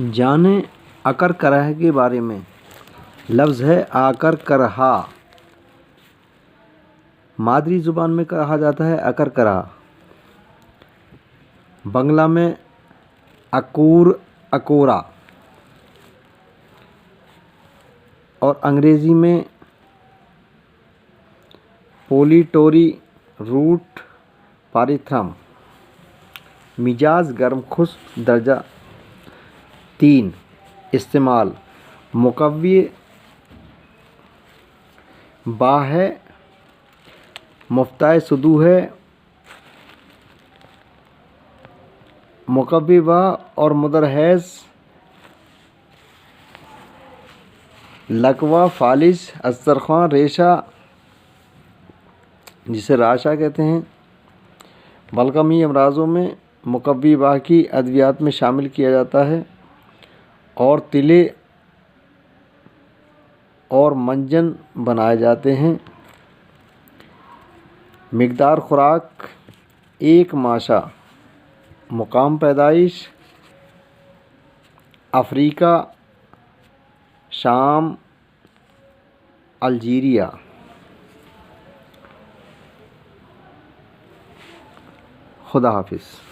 जाने अकर करह के बारे में। लफ्ज़ है आकर करहा। मादरी ज़ुबान में कहा जाता है अकर करहा। बंगला में अकूर अकोरा और अंग्रेज़ी में पोलीटोरी रूट पारिथ्रम। मिजाज गर्म खुश्क दर्जा 3। इस्तेमाल मुकव्वी बा है, मुफ्ताए सुदू है, मुकव्वी बा और मुदरहैज़ लकवा फालिज अस्तरखान रेशा जिसे राशा कहते हैं। बलगमी अमराज़ों में मुकव्वी बा की अद्वियात में शामिल किया जाता है और तिले और मंजन बनाए जाते हैं। मिकदार खुराक 1 माशा। मुकाम पैदाइश अफ्रीका, शाम, अल्जीरिया। खुदा हाफिज़।